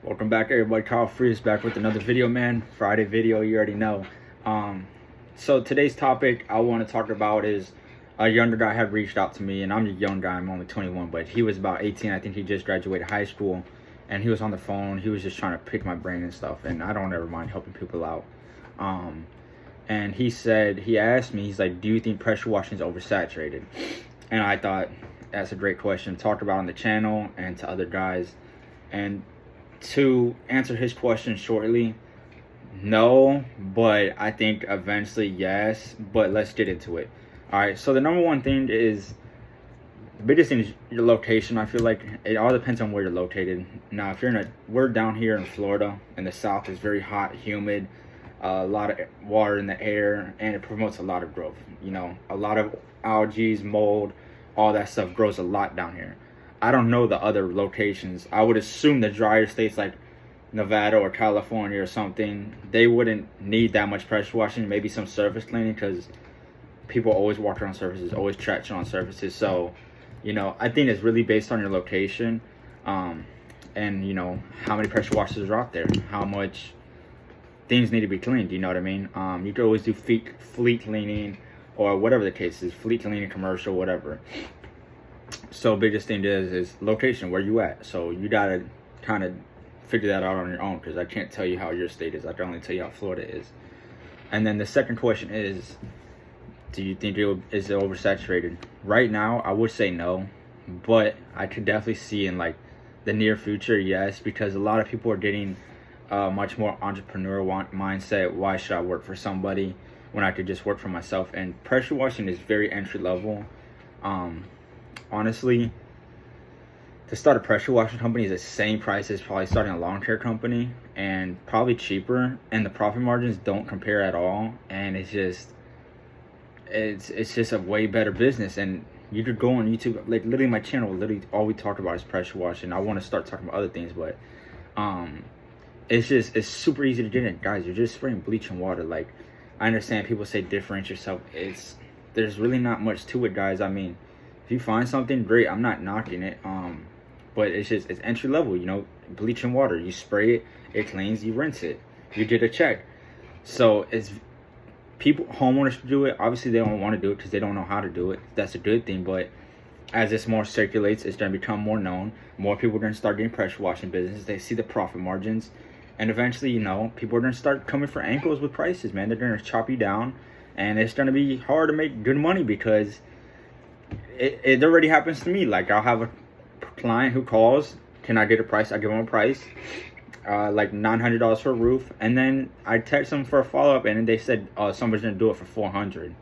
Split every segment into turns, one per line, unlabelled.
Welcome back, everybody. Kyle Free is back with another video, man. Friday video, you already know. So today's topic I want to talk about is a younger guy had reached out to me, and I'm a young guy. I'm only 21, but he was about 18. I think he just graduated high school, and he was on the phone. He was just trying to pick my brain and stuff, and I don't ever mind helping people out. And he asked me, he's like, "Do you think pressure washing is oversaturated?" And I thought that's a great question to talk about on the channel and to other guys. And to answer his question shortly, no, but I think eventually yes. But let's get into it. All right, so the number one thing is, the biggest thing is your location. I feel like it all depends on where you're located. Now, if you're we're down here in Florida, in the south, it's very hot, humid, a lot of water in the air, and it promotes a lot of growth. You know, a lot of algae, mold, all that stuff grows a lot down here. I don't know the other locations. I would assume the drier states like Nevada or California or something, they wouldn't need that much pressure washing. Maybe some surface cleaning, because people always walk around surfaces, always traction on surfaces. So, you know, I think it's really based on your location, and you know how many pressure washers are out there, how much things need to be cleaned. You know what I mean? You could always do fleet cleaning or whatever the case is, fleet cleaning, commercial, whatever. So biggest thing is location, where you at. So you gotta kind of figure that out on your own, because I can't tell you how your state is. I can only tell you how Florida is. And then the second question is, do you think is it oversaturated? Right now, I would say no, but I could definitely see in like the near future, yes, because a lot of people are getting much more entrepreneurial mindset. Why should I work for somebody when I could just work for myself? And pressure washing is very entry level. Honestly, to start a pressure washing company is the same price as probably starting a lawn care company, and probably cheaper, and the profit margins don't compare at all. And it's just a way better business. And you could go on YouTube, like literally my channel, literally all we talk about is pressure washing. I want to start talking about other things, but it's super easy to get in, guys. You're just spraying bleach and water. Like, I understand people say differentiate yourself. There's really not much to it, guys. I mean, if you find something, great. I'm not knocking it. But it's entry level, you know, bleach and water. You spray it, it cleans, you rinse it, you get a check. So it's homeowners do it. Obviously, they don't want to do it because they don't know how to do it. That's a good thing. But as this more circulates, it's going to become more known. More people are going to start getting pressure washing businesses. They see the profit margins. And eventually, you know, people are going to start coming for ankles with prices, man. They're going to chop you down. And it's going to be hard to make good money, because it already happens to me. Like, I'll have a client who calls, can I get a price? I give them a price, like $900 for a roof, and then I text them for a follow-up, and then they said, oh, somebody's gonna do it for $400.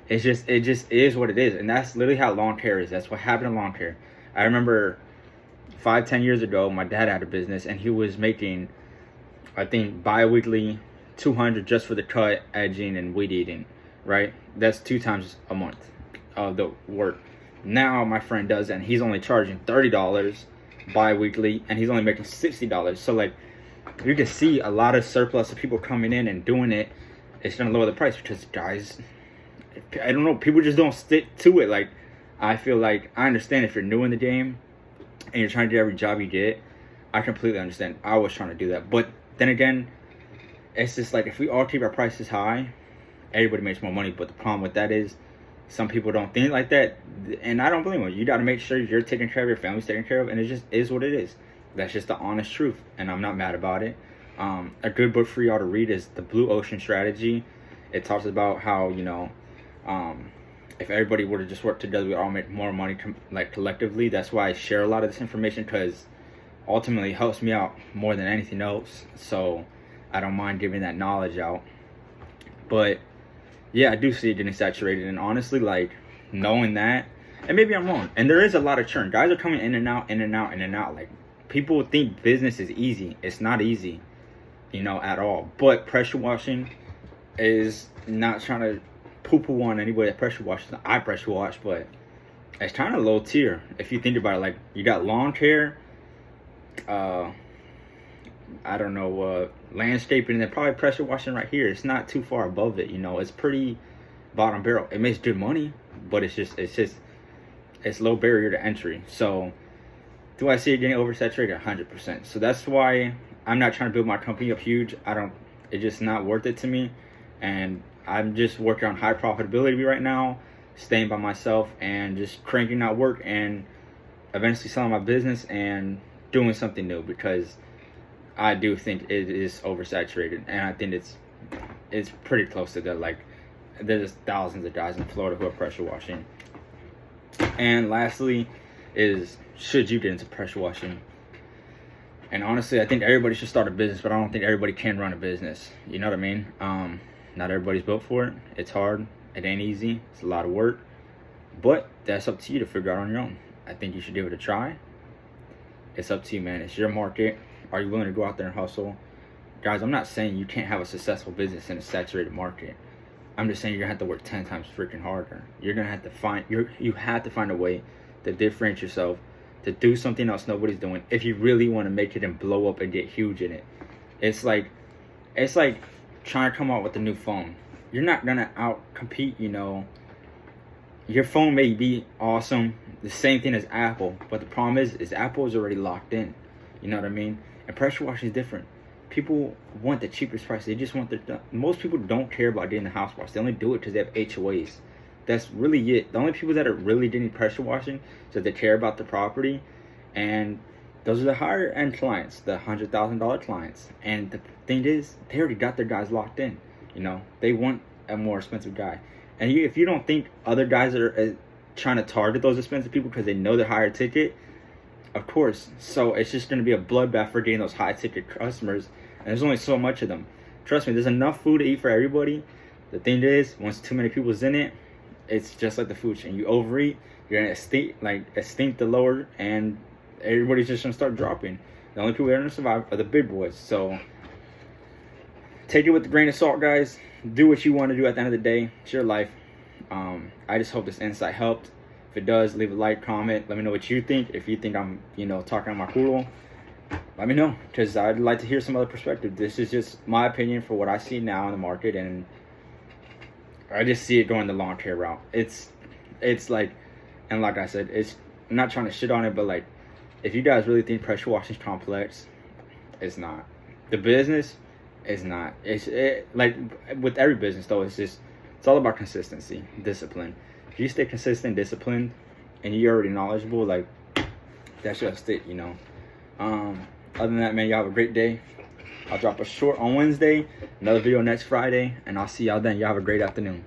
It just is what it is. And that's literally how lawn care is. That's what happened in lawn care. I remember 5-10 years ago, my dad had a business, and he was making, I think, bi-weekly $200 just for the cut, edging, and weed eating, right? That's 2 times a month of the work. Now my friend does that, and he's only charging $30 bi-weekly, and he's only making $60. So like, you can see a lot of surplus of people coming in and doing it. It's gonna lower the price, because guys, I don't know, people just don't stick to it. Like, I feel like, I understand if you're new in the game and you're trying to do every job you get. I completely understand. I was trying to do that, but then again, it's just like, if we all keep our prices high, everybody makes more money. But the problem with that is, some people don't think like that, and I don't blame them. You got to make sure you're taking care of, your family's taken care of, and it just is what it is. That's just the honest truth, and I'm not mad about it. A good book for y'all to read is The Blue Ocean Strategy. It talks about how, you know, if everybody were to just work together, we all make more money, like collectively. That's why I share a lot of this information, because ultimately it helps me out more than anything else. So I don't mind giving that knowledge out. But yeah, I do see it getting saturated, and honestly, like, knowing that, and maybe I'm wrong, and there is a lot of churn. Guys are coming in and out, in and out, in and out. Like, people think business is easy. It's not easy, you know, at all. But pressure washing is not trying to poo-poo on anybody that pressure washes. I pressure wash, but it's kind of low tier if you think about it. Like, you got lawn care, I don't know, landscaping, and then probably pressure washing right here. It's not too far above it, you know. It's pretty bottom barrel. It makes good money, but it's low barrier to entry. So Do I see it getting oversaturated? 100%. So that's why I'm not trying to build my company up huge. It's just not worth it to me. And I'm just working on high profitability right now, staying by myself and just cranking out work and eventually selling my business and doing something new, because I do think it is oversaturated, and I think it's pretty close to that. Like, there's thousands of guys in Florida who are pressure washing. And lastly is, should you get into pressure washing? And honestly, I think everybody should start a business, but I don't think everybody can run a business. You know what I mean? Not everybody's built for it. It's hard. It ain't easy. It's a lot of work. But that's up to you to figure out on your own. I think you should give it a try. It's up to you, man. It's your market. Are you willing to go out there and hustle? Guys, I'm not saying you can't have a successful business in a saturated market. I'm just saying you're gonna have to work 10 times freaking harder. You're gonna have to find a way to differentiate yourself, to do something else nobody's doing, if you really want to make it and blow up and get huge in it. It's like trying to come out with a new phone. You're not gonna out compete, you know. Your phone may be awesome, the same thing as Apple, but the problem is Apple is already locked in. You know what I mean? And pressure washing is different. People want the cheapest price. They just want most people don't care about getting the house washed. They only do it because they have HOAs. That's really it. The only people that are really doing pressure washing is that they care about the property, and those are the higher end clients, the $100,000 clients. And the thing is, they already got their guys locked in. You know, they want a more expensive guy. And if you don't think other guys are trying to target those expensive people because they know they're higher ticket, of course. So it's just going to be a bloodbath for getting those high ticket customers. And there's only so much of them. Trust me, there's enough food to eat for everybody. The thing is, once too many people's in it, it's just like the food chain. You overeat, you're going to extinct the lower, and everybody's just going to start dropping. The only people that are going to survive are the big boys. So take it with a grain of salt, guys. Do what you want to do at the end of the day. It's your life. I just hope this insight helped. If it does, leave a like, comment. Let me know what you think. If you think I'm, talking on my culo, let me know, because I'd like to hear some other perspective. This is just my opinion for what I see now in the market, and I just see it going the lawn care route. It's like, and like I said, I'm not trying to shit on it, but like, if you guys really think pressure washing is complex, it's not. The business is not. Like with every business though, it's all about consistency, discipline. If you stay consistent, disciplined, and you're already knowledgeable, like, that's just it, Other than that, man, y'all have a great day. I'll drop a short on Wednesday, another video next Friday, and I'll see y'all then. Y'all have a great afternoon.